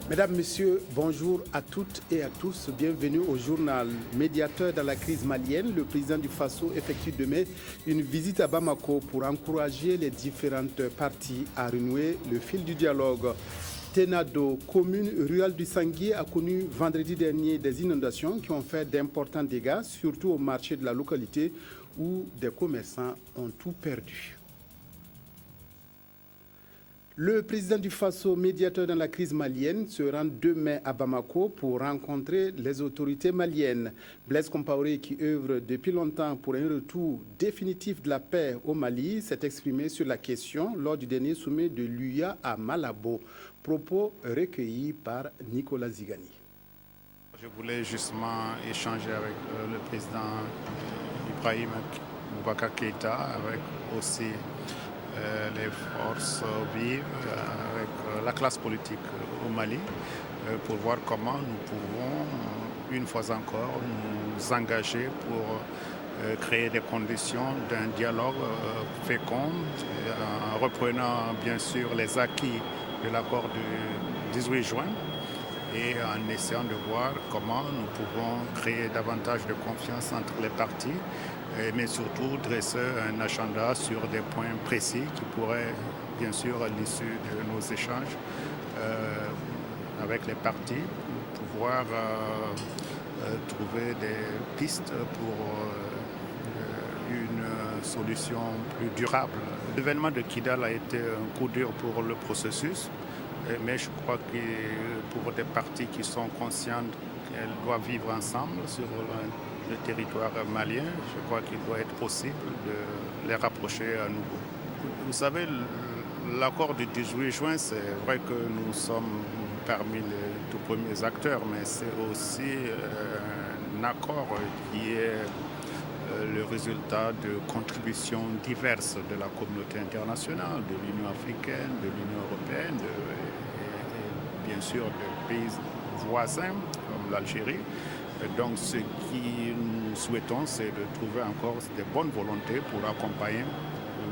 Mesdames, Messieurs, bonjour à toutes et à tous. Bienvenue au journal Médiateur dans la crise malienne. Le président du Faso effectue demain une visite à Bamako pour encourager les différentes parties à renouer le fil du dialogue. Tenado, commune rurale du Sanguier, a connu vendredi dernier des inondations qui ont fait d'importants dégâts, surtout au marché de la localité où des commerçants ont tout perdu. Le président du Faso, médiateur dans la crise malienne, se rend demain à Bamako pour rencontrer les autorités maliennes. Blaise Compaoré, qui œuvre depuis longtemps pour un retour définitif de la paix au Mali, s'est exprimé sur la question lors du dernier sommet de l'UA à Malabo. Propos recueillis par Nicolas Zigani. Je voulais justement échanger avec le président Ibrahim Boubacar Keïta, avec aussi les forces vives, avec la classe politique au Mali, pour voir comment nous pouvons, une fois encore, nous engager pour créer des conditions d'un dialogue fécond, en reprenant bien sûr les acquis de l'accord du 18 juin et en essayant de voir comment nous pouvons créer davantage de confiance entre les parties, mais surtout dresser un agenda sur des points précis qui pourraient, bien sûr, à l'issue de nos échanges avec les parties, pouvoir trouver des pistes pour une solution plus durable. L'événement de Kidal a été un coup dur pour le processus, mais je crois que pour des parties qui sont conscientes qu'elles doivent vivre ensemble sur le territoire malien, je crois qu'il doit être possible de les rapprocher à nouveau. Vous savez, l'accord du 18 juin, c'est vrai que nous sommes parmi les tout premiers acteurs, mais c'est aussi un accord qui est le résultat de contributions diverses de la communauté internationale, de l'Union africaine, de l'Union européenne, et bien sûr des pays voisins comme l'Algérie. Donc ce que nous souhaitons, c'est de trouver encore des bonnes volontés pour accompagner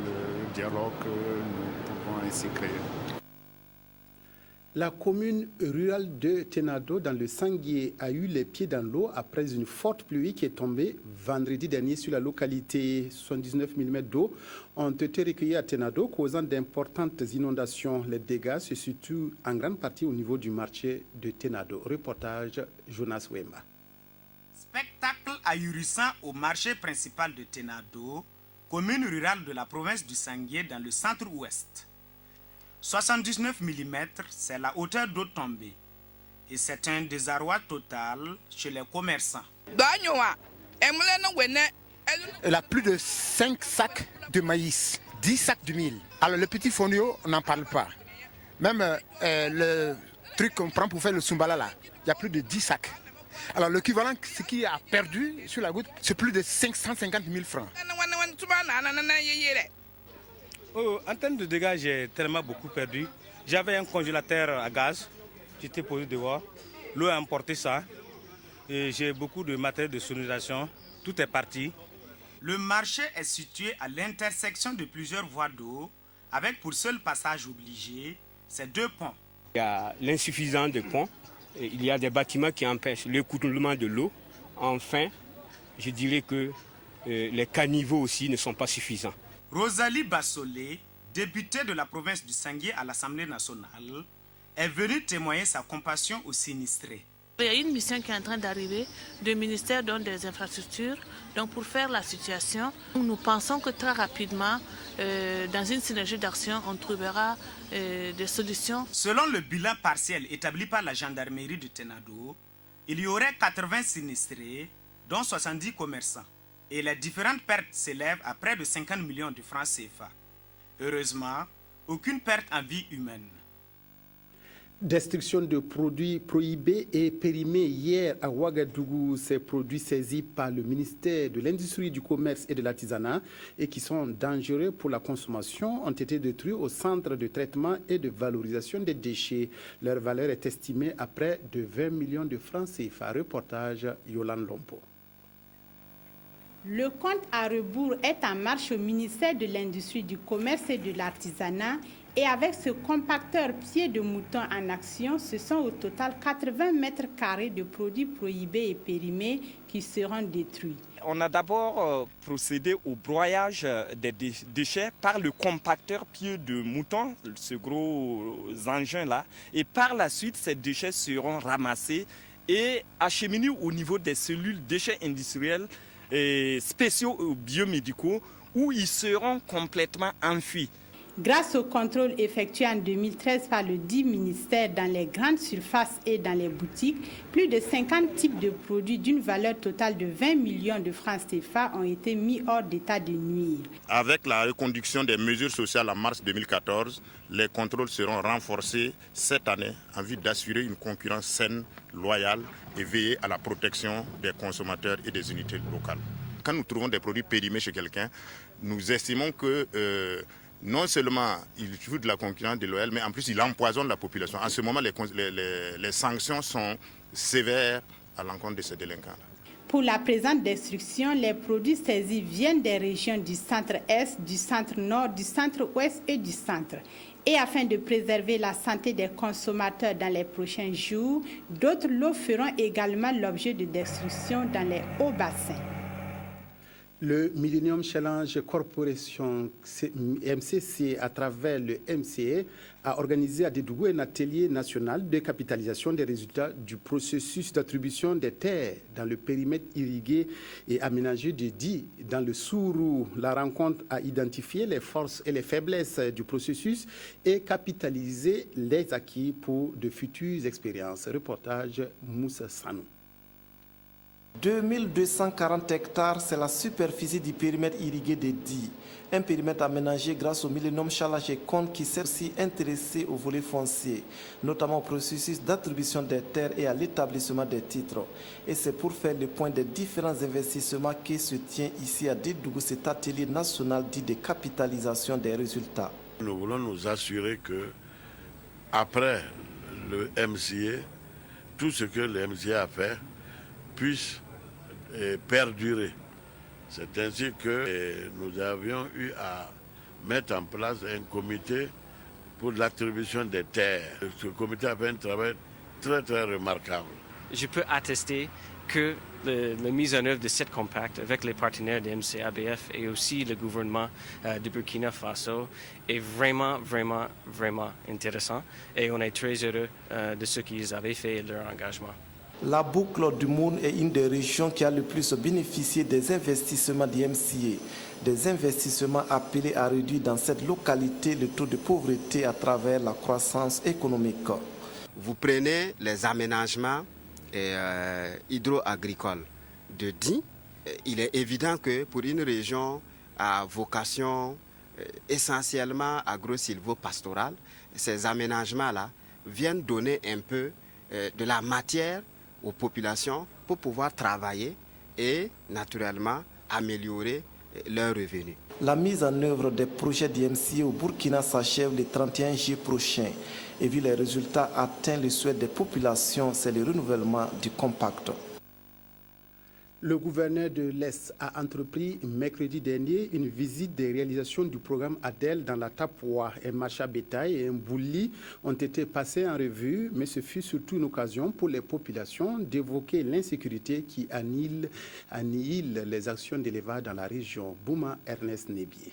le dialogue que nous pouvons ainsi créer. La commune rurale de Tenado, dans le Sanguier, a eu les pieds dans l'eau après une forte pluie qui est tombée vendredi dernier sur la localité. 79 mm d'eau ont été recueillis à Tenado, causant d'importantes inondations. Les dégâts se situent en grande partie au niveau du marché de Tenado. Reportage Jonas Wemba. Spectacle ahurissant au marché principal de Tenado, commune rurale de la province du Sanguier dans le centre-ouest. 79 mm, c'est la hauteur d'eau tombée. Et c'est un désarroi total chez les commerçants. Elle a plus de 5 sacs de maïs, 10 sacs de mil. Alors le petit fonio, on n'en parle pas. Même le truc qu'on prend pour faire le sumbala là, il y a plus de 10 sacs. Alors l'équivalent, ce qui a perdu sur la goutte, c'est plus de 550 000 francs. En termes de dégâts, j'ai tellement beaucoup perdu. J'avais un congélateur à gaz, j'étais posé dehors. L'eau a emporté ça. Et j'ai beaucoup de matériel de sonorisation. Tout est parti. Le marché est situé à l'intersection de plusieurs voies d'eau, avec pour seul passage obligé ces 2 ponts. Il y a l'insuffisance de ponts. Il y a des bâtiments qui empêchent l'écoulement de l'eau. Enfin, je dirais que les caniveaux aussi ne sont pas suffisants. Rosalie Bassolé, députée de la province du Sanguier à l'Assemblée nationale, est venue témoigner sa compassion aux sinistrés. Il y a une mission qui est en train d'arriver du ministère des infrastructures donc pour faire la situation. Nous pensons que très rapidement, dans une synergie d'action, on trouvera des solutions. Selon le bilan partiel établi par la gendarmerie de Tenado, il y aurait 80 sinistrés, dont 70 commerçants. Et les différentes pertes s'élèvent à près de 50 millions de francs CFA. Heureusement, aucune perte en vie humaine. Destruction de produits prohibés et périmés hier à Ouagadougou. Ces produits saisis par le ministère de l'Industrie, du Commerce et de l'Artisanat et qui sont dangereux pour la consommation ont été détruits au centre de traitement et de valorisation des déchets. Leur valeur est estimée à près de 20 millions de francs CFA. Reportage Yolande Lompo. Le compte à rebours est en marche au ministère de l'Industrie, du Commerce et de l'Artisanat Et avec ce compacteur pied de mouton en action, ce sont au total 80 mètres carrés de produits prohibés et périmés qui seront détruits. On a d'abord procédé au broyage des déchets par le compacteur pied de mouton, ce gros engin-là. Et par la suite, ces déchets seront ramassés et acheminés au niveau des cellules déchets industriels spéciaux ou biomédicaux où ils seront complètement enfuis. Grâce au contrôle effectué en 2013 par le dit ministère dans les grandes surfaces et dans les boutiques, plus de 50 types de produits d'une valeur totale de 20 millions de francs CFA ont été mis hors d'état de nuire. Avec la reconduction des mesures sociales en mars 2014, les contrôles seront renforcés cette année en vue d'assurer une concurrence saine, loyale et veiller à la protection des consommateurs et des unités locales. Quand nous trouvons des produits périmés chez quelqu'un, nous estimons que non seulement il joue de la concurrence déloyale, mais en plus il empoisonne la population. En ce moment, les sanctions sont sévères à l'encontre de ces délinquants. Pour la présente destruction, les produits saisis viennent des régions du centre-est, du centre-nord, du centre-ouest et du centre. Et afin de préserver la santé des consommateurs dans les prochains jours, d'autres lots feront également l'objet de destruction dans les hauts bassins. Le Millennium Challenge Corporation MCC, à travers le MCA, a organisé à Dédougou un atelier national de capitalisation des résultats du processus d'attribution des terres dans le périmètre irrigué et aménagé de DI dans le Sourou. La rencontre a identifié les forces et les faiblesses du processus et capitalisé les acquis pour de futures expériences. Reportage Moussa Sanou. 2240 hectares, c'est la superficie du périmètre irrigué de DI. Un périmètre aménagé grâce au Millennium Challenge et Compte qui s'est aussi intéressé au volet foncier, notamment au processus d'attribution des terres et à l'établissement des titres. Et c'est pour faire le point des différents investissements qui se tient ici à Dédougou, cet atelier national dit de capitalisation des résultats. Nous voulons nous assurer que, après le MCA, tout ce que le MCA a fait puisse perdurer. C'est ainsi que nous avions eu à mettre en place un comité pour l'attribution des terres. Ce comité a fait un travail très très remarquable. Je peux attester que la mise en œuvre de cette compact avec les partenaires de MCABF et aussi le gouvernement de Burkina Faso est vraiment intéressant et on est très heureux de ce qu'ils avaient fait et de leur engagement. La boucle du Moun est une des régions qui a le plus bénéficié des investissements du MCA. Des investissements appelés à réduire dans cette localité le taux de pauvreté à travers la croissance économique. Vous prenez les aménagements hydro-agricoles de DI. Il est évident que pour une région à vocation essentiellement agro-silvo-pastorale, ces aménagements-là viennent donner un peu de la matière aux populations pour pouvoir travailler et naturellement améliorer leurs revenus. La mise en œuvre des projets du MCA au Burkina s'achève le 31 juillet prochain. Et vu les résultats atteints, le souhait des populations, c'est le renouvellement du compact. Le gouverneur de l'Est a entrepris mercredi dernier une visite des réalisations du programme ADEL dans la Tapoua. Un marché à bétail et un bouli ont été passés en revue, mais ce fut surtout une occasion pour les populations d'évoquer l'insécurité qui annihile les actions d'élevage dans la région. Bouma Ernest Nébier.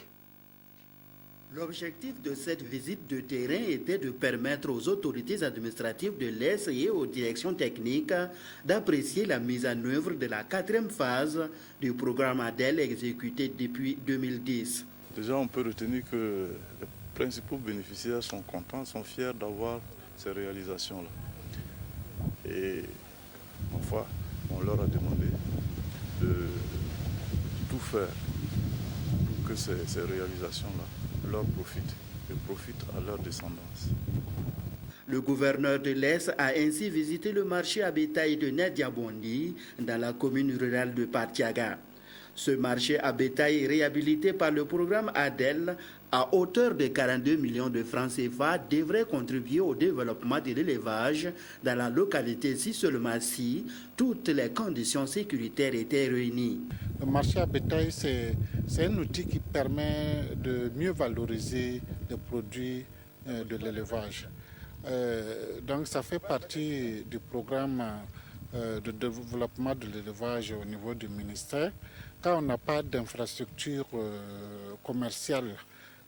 L'objectif de cette visite de terrain était de permettre aux autorités administratives de l'Est et aux directions techniques d'apprécier la mise en œuvre de la 4e phase du programme ADEL exécuté depuis 2010. Déjà, on peut retenir que les principaux bénéficiaires sont contents, sont fiers d'avoir ces réalisations-là. Et enfin, on leur a demandé de tout faire pour que ces réalisations-là leur profitent et profitent à leur descendance. Le gouverneur de l'Est a ainsi visité le marché à bétail de Nediabondi dans la commune rurale de Partiaga. Ce marché à bétail réhabilité par le programme ADEL à hauteur de 42 millions de francs CFA devrait contribuer au développement de l'élevage dans la localité si seulement si toutes les conditions sécuritaires étaient réunies. Le marché à bétail, c'est un outil qui permet de mieux valoriser les produits de l'élevage. Donc ça fait partie du programme de développement de l'élevage au niveau du ministère. Quand on n'a pas d'infrastructure commerciale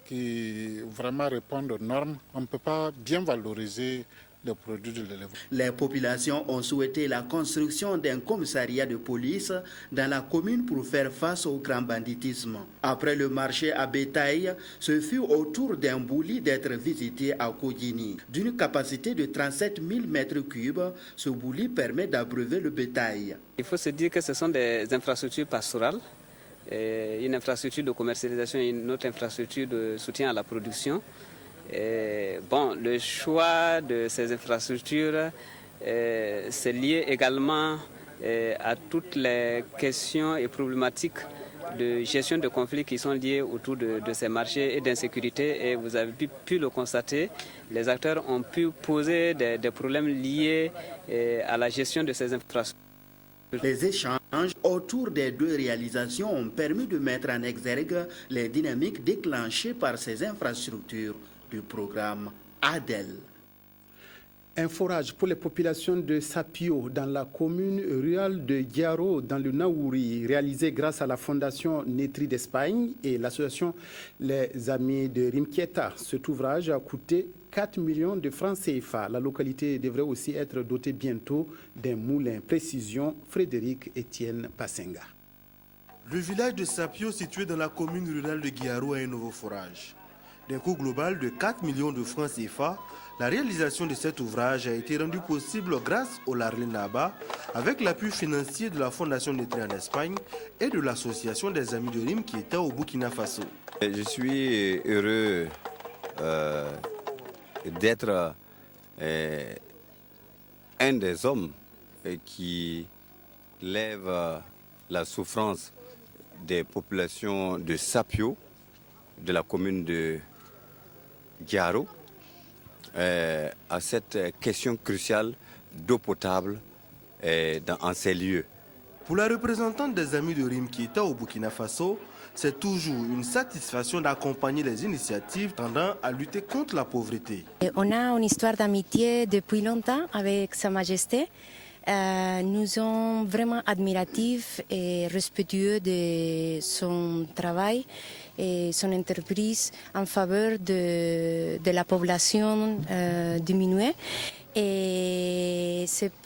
qui vraiment répondent aux normes, on ne peut pas bien valoriser les produits de l'élevage. Les populations ont souhaité la construction d'un commissariat de police dans la commune pour faire face au grand banditisme. Après le marché à bétail, ce fut au tour d'un bouli d'être visité à Kodjini. D'une capacité de 37 000 m3, ce bouli permet d'abreuver le bétail. Il faut se dire que ce sont des infrastructures pastorales, une infrastructure de commercialisation et une autre infrastructure de soutien à la production. Le choix de ces infrastructures, c'est lié également à toutes les questions et problématiques de gestion de conflits qui sont liés autour de ces marchés et d'insécurité. Et vous avez pu le constater, les acteurs ont pu poser des problèmes liés à la gestion de ces infrastructures. Les échanges autour des deux réalisations ont permis de mettre en exergue les dynamiques déclenchées par ces infrastructures du programme ADEL. Un forage pour les populations de Sapio dans la commune rurale de Guiaro dans le Naouri, réalisé grâce à la Fondation Netri d'Espagne et l'association Les Amis de Rimkieta. Cet ouvrage a coûté 4 millions de francs CFA. La localité devrait aussi être dotée bientôt d'un moulin. Précision, Frédéric Etienne Passenga. Le village de Sapio, situé dans la commune rurale de Guiaro, a un nouveau forage. D'un coût global de 4 millions de francs CFA, la réalisation de cet ouvrage a été rendue possible grâce au Larlenaba, avec l'appui financier de la Fondation Netri en Espagne et de l'association des Amis de Rim qui était au Burkina Faso. Je suis heureux d'être un des hommes qui lève la souffrance des populations de Sapio, de la commune de Guiaro, à cette question cruciale d'eau potable en ces lieux. Pour la représentante des Amis de Rim qui était au Burkina Faso, c'est toujours une satisfaction d'accompagner les initiatives tendant à lutter contre la pauvreté. On a une histoire d'amitié depuis longtemps avec Sa Majesté. Nous sommes vraiment admiratifs et respectueux de son travail et son entreprise en faveur de la population diminuée. Et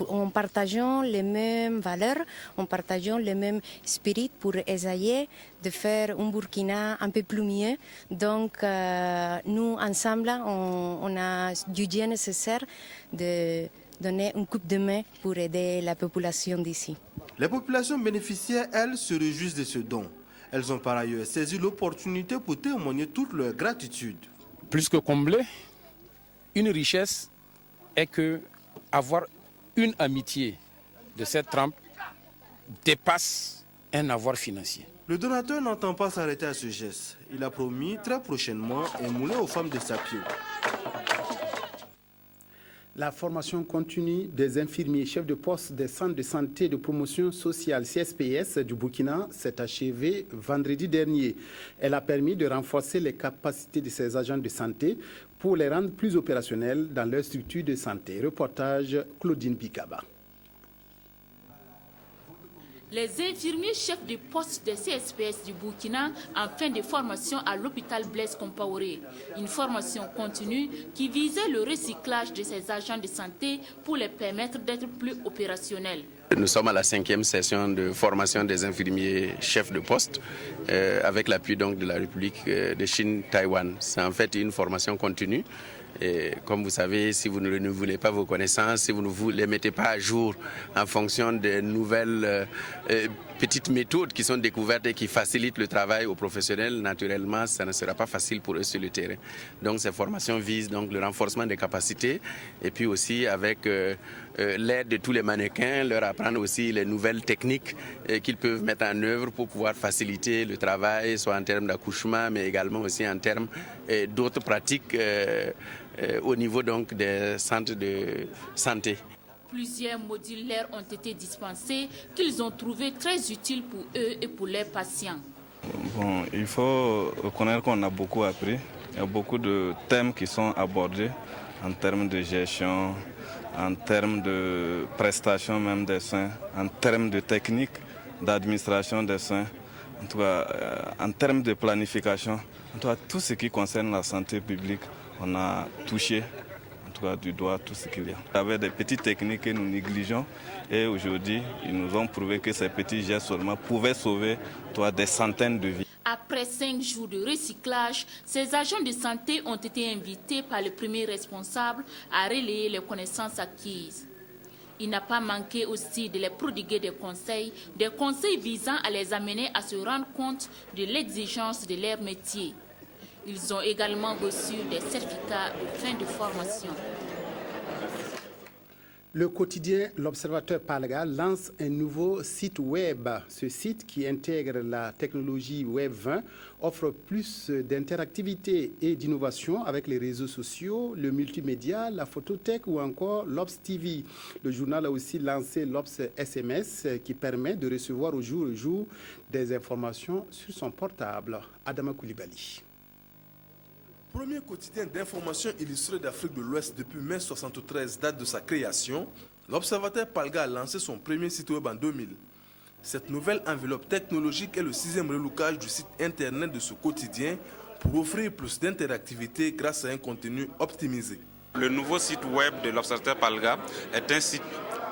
en partageant les mêmes valeurs, en partageant le même esprit pour essayer de faire un Burkina un peu plus mieux. Donc nous, ensemble, on a jugé nécessaire de donner un coup de main pour aider la population d'ici. Les populations bénéficiaires, elles, se réjouissent de ce don. Elles ont par ailleurs saisi l'opportunité pour témoigner toute leur gratitude. Plus que combler, une richesse est que avoir une amitié de cette trempe dépasse un avoir financier. Le donateur n'entend pas s'arrêter à ce geste. Il a promis très prochainement un moulin aux femmes de Sapio. La formation continue des infirmiers chefs de poste des centres de santé et de promotion sociale CSPS du Burkina s'est achevée vendredi dernier. Elle a permis de renforcer les capacités de ces agents de santé pour les rendre plus opérationnels dans leur structure de santé. Reportage Claudine Bikaba. Les infirmiers chefs de poste des CSPS du Burkina en fin de formation à l'hôpital Blaise Compaoré. Une formation continue qui visait le recyclage de ces agents de santé pour les permettre d'être plus opérationnels. Nous sommes à la 5e session de formation des infirmiers chefs de poste avec l'appui donc de la République de Chine-Taïwan. C'est en fait une formation continue. Et comme vous savez, si vous ne renouvelez pas vos connaissances, si vous ne les mettez pas à jour en fonction des nouvelles petites méthodes qui sont découvertes et qui facilitent le travail aux professionnels, naturellement, ça ne sera pas facile pour eux sur le terrain. Donc ces formations visent donc le renforcement des capacités et puis aussi avec l'aide de tous les mannequins, leur apprendre aussi les nouvelles techniques qu'ils peuvent mettre en œuvre pour pouvoir faciliter le travail, soit en termes d'accouchement, mais également aussi en termes d'autres pratiques au niveau donc des centres de santé. Plusieurs modulaires ont été dispensés qu'ils ont trouvé très utiles pour eux et pour leurs patients. Bon, il faut reconnaître qu'on a beaucoup appris Il y a beaucoup de thèmes qui sont abordés en termes de gestion, en termes de prestation même des soins, en termes de technique d'administration des soins, en tout cas en termes de planification, en tout cas tout ce qui concerne la santé publique, on a touché en tout cas du doigt tout ce qu'il y a. Il y avait des petites techniques que nous négligeons et aujourd'hui ils nous ont prouvé que ces petits gestes seulement pouvaient sauver des centaines de vies. Après 5 jours de recyclage, ces agents de santé ont été invités par le premier responsable à relayer les connaissances acquises. Il n'a pas manqué aussi de les prodiguer des conseils visant à les amener à se rendre compte de l'exigence de leur métier. Ils ont également reçu des certificats de fin de formation. Le quotidien L'Observateur Palga lance un nouveau site web. Ce site, qui intègre la technologie Web 20, offre plus d'interactivité et d'innovation avec les réseaux sociaux, le multimédia, la photothèque ou encore l'Obs TV. Le journal a aussi lancé l'Obs SMS qui permet de recevoir au jour le jour des informations sur son portable. Adama Koulibaly. Premier quotidien d'information illustré d'Afrique de l'Ouest depuis mai 1973, date de sa création, l'Observateur Palga a lancé son premier site web en 2000. Cette nouvelle enveloppe technologique est le 6e relookage du site internet de ce quotidien pour offrir plus d'interactivité grâce à un contenu optimisé. Le nouveau site web de l'Observateur Palga est un site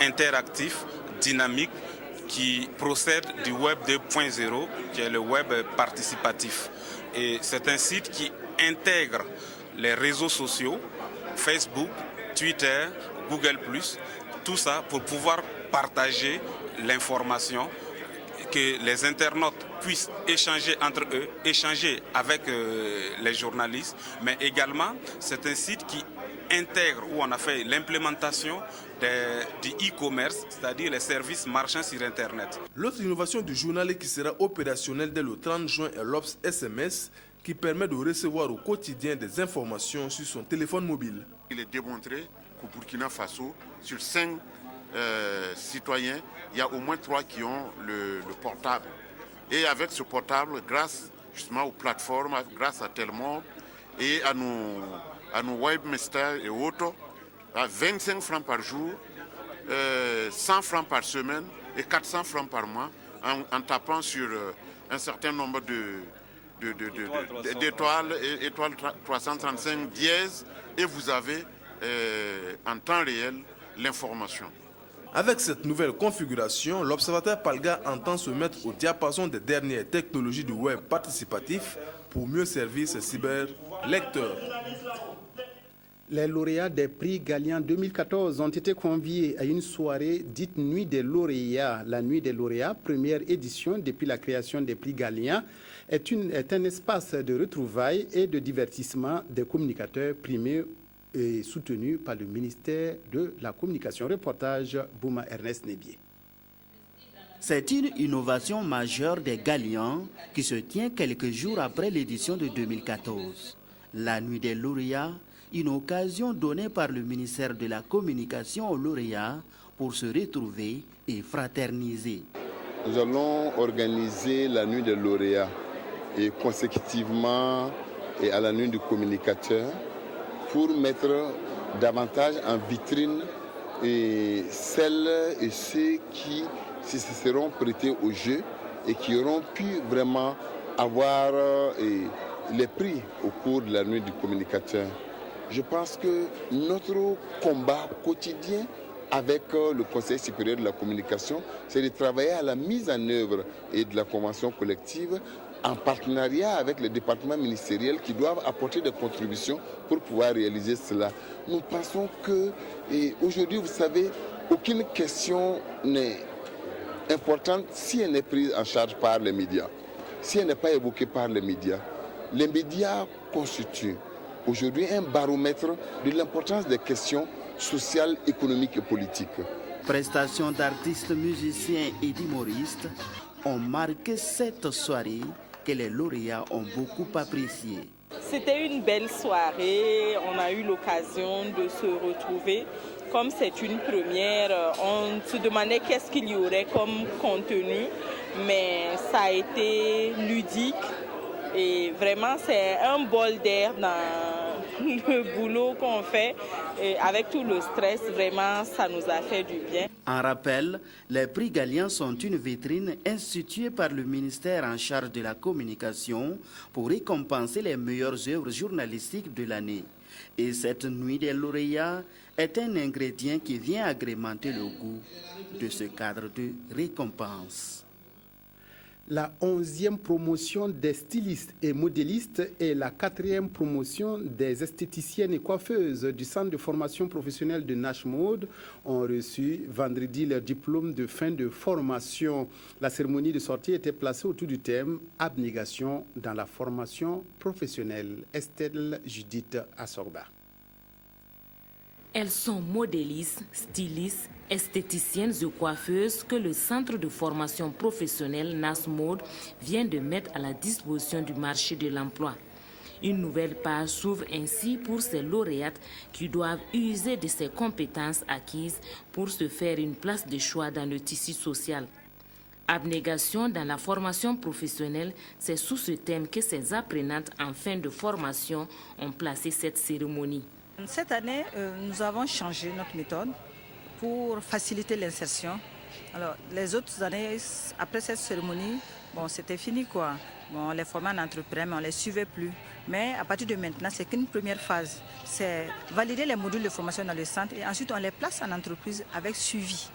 interactif, dynamique, qui procède du web 2.0, qui est le web participatif. Et c'est un site qui intègre les réseaux sociaux, Facebook, Twitter, Google+, tout ça pour pouvoir partager l'information, que les internautes puissent échanger entre eux, échanger avec les journalistes, mais également c'est un site qui intègre, où on a fait l'implémentation du e-commerce, c'est-à-dire les services marchands sur Internet. L'autre innovation du journal qui sera opérationnelle dès le 30 juin est l'Obs SMS, qui permet de recevoir au quotidien des informations sur son téléphone mobile. Il est démontré qu'au Burkina Faso, sur 5 citoyens, il y a au moins 3 qui ont le portable. Et avec ce portable, grâce justement aux plateformes, grâce à Telmore et à nos webmasters et autres, à 25 francs par jour, 100 francs par semaine et 400 francs par mois, en tapant sur un certain nombre d'étoiles, étoile 335 dièse, et vous avez en temps réel l'information. Avec cette nouvelle configuration, l'Observateur Palga entend se mettre au diapason des dernières technologies du web participatif pour mieux servir ses cyberlecteurs. Les lauréats des prix Gallian 2014 ont été conviés à une soirée dite Nuit des lauréats. La Nuit des lauréats, première édition depuis la création des prix Gallian, est un espace de retrouvailles et de divertissement des communicateurs primés et soutenus par le ministère de la Communication. Reportage Bouma Ernest Nébier. C'est une innovation majeure des Gallians qui se tient quelques jours après l'édition de 2014. La Nuit des lauréats, une occasion donnée par le ministère de la Communication aux lauréats pour se retrouver et fraterniser. Nous allons organiser la Nuit des lauréats et consécutivement et à la Nuit du communicateur pour mettre davantage en vitrine celles et ceux qui se seront prêtés au jeu et qui auront pu vraiment avoir les prix au cours de la Nuit du communicateur. Je pense que notre combat quotidien avec le Conseil supérieur de la communication, c'est de travailler à la mise en œuvre et de la convention collective en partenariat avec les départements ministériels qui doivent apporter des contributions pour pouvoir réaliser cela. Nous pensons que, aujourd'hui, vous savez, aucune question n'est importante si elle n'est prise en charge par les médias, si elle n'est pas évoquée par les médias. Les médias constituent aujourd'hui un baromètre de l'importance des questions sociales, économiques et politiques. Prestations d'artistes, musiciens et d'humoristes ont marqué cette soirée que les lauréats ont beaucoup appréciée. C'était une belle soirée, on a eu l'occasion de se retrouver. Comme c'est une première, on se demandait qu'est-ce qu'il y aurait comme contenu, mais ça a été ludique Et vraiment, c'est un bol d'air dans le boulot qu'on fait. Et avec tout le stress, vraiment, ça nous a fait du bien. En rappel, les prix Gallian sont une vitrine instituée par le ministère en charge de la communication pour récompenser les meilleures œuvres journalistiques de l'année. Et cette nuit des lauréats est un ingrédient qui vient agrémenter le goût de ce cadre de récompense. La 11e promotion des stylistes et modélistes et la 4e promotion des esthéticiennes et coiffeuses du centre de formation professionnelle de Nash Mode ont reçu vendredi leur diplôme de fin de formation. La cérémonie de sortie était placée autour du thème « Abnégation dans la formation professionnelle ». Estelle Judith Assorba. Elles sont modélistes, stylistes, esthéticiennes et coiffeuses que le centre de formation professionnelle Nash Mode vient de mettre à la disposition du marché de l'emploi. Une nouvelle page s'ouvre ainsi pour ces lauréates qui doivent user de ces compétences acquises pour se faire une place de choix dans le tissu social. Abnégation dans la formation professionnelle, c'est sous ce thème que ces apprenantes en fin de formation ont placé cette cérémonie. Cette année, nous avons changé notre méthode pour faciliter l'insertion. Alors, les autres années, après cette cérémonie, bon, c'était fini quoi. Bon, on les formait en entrepreneur, mais on ne les suivait plus. Mais à partir de maintenant, c'est qu'une première phase. C'est valider les modules de formation dans le centre et ensuite on les place en entreprise avec suivi.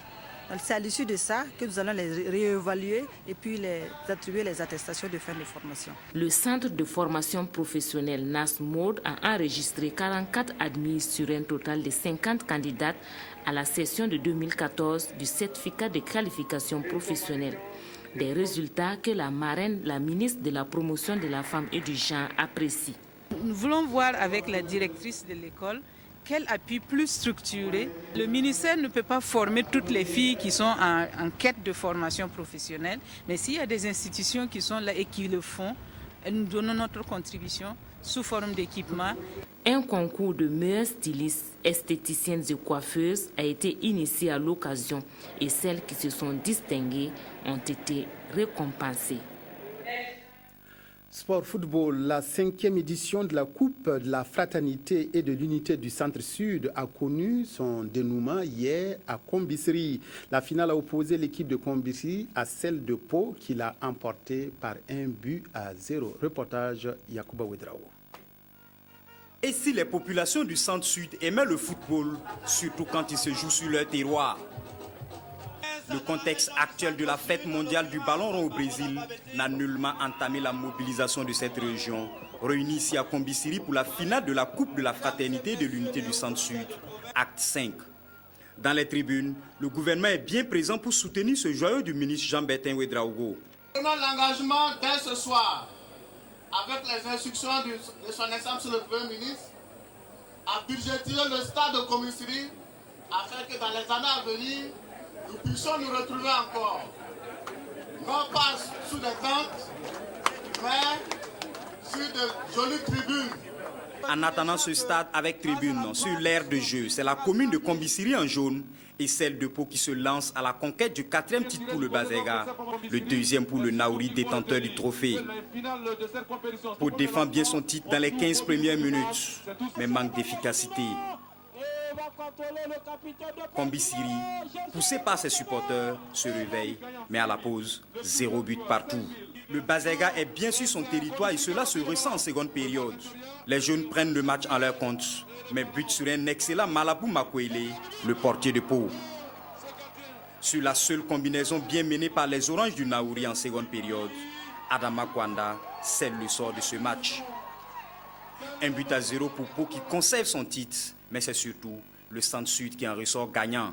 C'est à l'issue de ça que nous allons les réévaluer et puis les attribuer les attestations de fin de formation. Le centre de formation professionnelle Nash Mode a enregistré 44 admises sur un total de 50 candidates à la session de 2014 du certificat de qualification professionnelle. Des résultats que la marraine, la ministre de la promotion de la femme et du genre, apprécie. Nous voulons voir avec la directrice de l'école quel appui plus structuré. Le ministère ne peut pas former toutes les filles qui sont en quête de formation professionnelle, mais s'il y a des institutions qui sont là et qui le font, nous donnons notre contribution sous forme d'équipement. Un concours de meilleures stylistes, esthéticiennes et coiffeuses a été initié à l'occasion et celles qui se sont distinguées ont été récompensées. Sport football, la 5e édition de la Coupe de la Fraternité et de l'Unité du Centre-Sud a connu son dénouement hier à Kombisri. La finale a opposé l'équipe de Kombisri à celle de Pau qui l'a emportée par 1-0. Reportage Yacouba Ouedrao. Et si les populations du Centre-Sud aimaient le football, surtout quand il se joue sur leur terroir? Le contexte actuel de la fête mondiale du ballon rond au Brésil n'a nullement entamé la mobilisation de cette région, réunie ici à Kombisri pour la finale de la Coupe de la Fraternité de l'Unité du Centre-Sud, acte 5. Dans les tribunes, le gouvernement est bien présent pour soutenir ce joyau du ministre Jean-Bertin Ouedraogo. Prenons l'engagement dès ce soir, avec les instructions de son Excellence le Premier ministre, à budgétiser le stade de Kombisri afin que dans les années à venir, nous puissions nous retrouver encore, non pas sous des tentes, mais sur de jolies tribunes. En attendant ce stade avec tribune sur l'aire de jeu, c'est la commune de Kombisri en jaune et celle de Pau qui se lance à la conquête du 4e titre pour le Bazega, le 2e pour le Naouri détenteur du trophée. Pau défend bien son titre dans les 15 premières minutes, mais manque d'efficacité. Kombisri, poussé par ses supporters, se réveille, mais à la pause, 0 but partout. Le Bazega est bien sur son territoire et cela se ressent en seconde période. Les jeunes prennent le match en leur compte, mais but sur un excellent Malabou Makwele, le portier de Pau. Sur la seule combinaison bien menée par les Oranges du Naouri en seconde période, Adama Kwanda scelle le sort de ce match. 1-0 pour Pau qui conserve son titre, mais c'est surtout le Centre-Sud qui en ressort gagnant.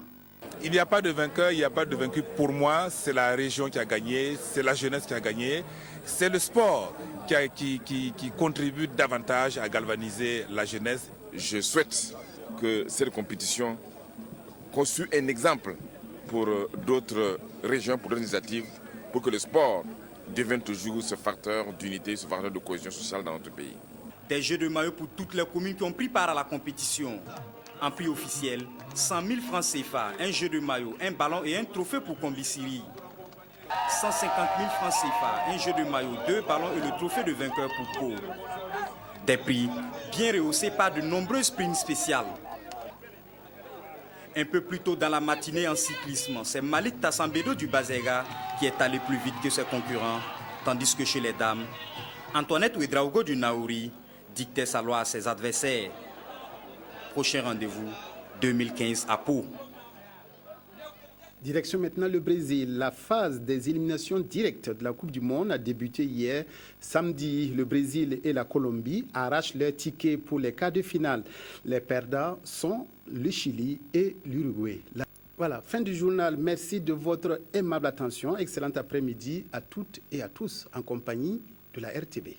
Il n'y a pas de vainqueur, il n'y a pas de vaincu. Pour moi, c'est la région qui a gagné, c'est la jeunesse qui a gagné, c'est le sport qui contribue davantage à galvaniser la jeunesse. Je souhaite que cette compétition constitue un exemple pour d'autres régions, pour d'autres initiatives, pour que le sport devienne toujours ce facteur d'unité, ce facteur de cohésion sociale dans notre pays. Des jeux de maillot pour toutes les communes qui ont pris part à la compétition. En prix officiel, 100 000 francs CFA, un jeu de maillot, un ballon et un trophée pour Kombisri. 150 000 francs CFA, un jeu de maillot, 2 ballons et le trophée de vainqueur pour Pau. Des prix bien rehaussés par de nombreuses primes spéciales. Un peu plus tôt dans la matinée en cyclisme, c'est Malik Tassambedo du Bazega qui est allé plus vite que ses concurrents, tandis que chez les dames, Antoinette Ouedraogo du Naouri dictait sa loi à ses adversaires. Prochain rendez-vous, 2015 à Pau. Direction maintenant le Brésil. La phase des éliminations directes de la Coupe du Monde a débuté hier. Samedi, le Brésil et la Colombie arrachent leur ticket pour les quarts de finale. Les perdants sont le Chili et l'Uruguay. Voilà, fin du journal. Merci de votre aimable attention. Excellent après-midi à toutes et à tous en compagnie de la RTB.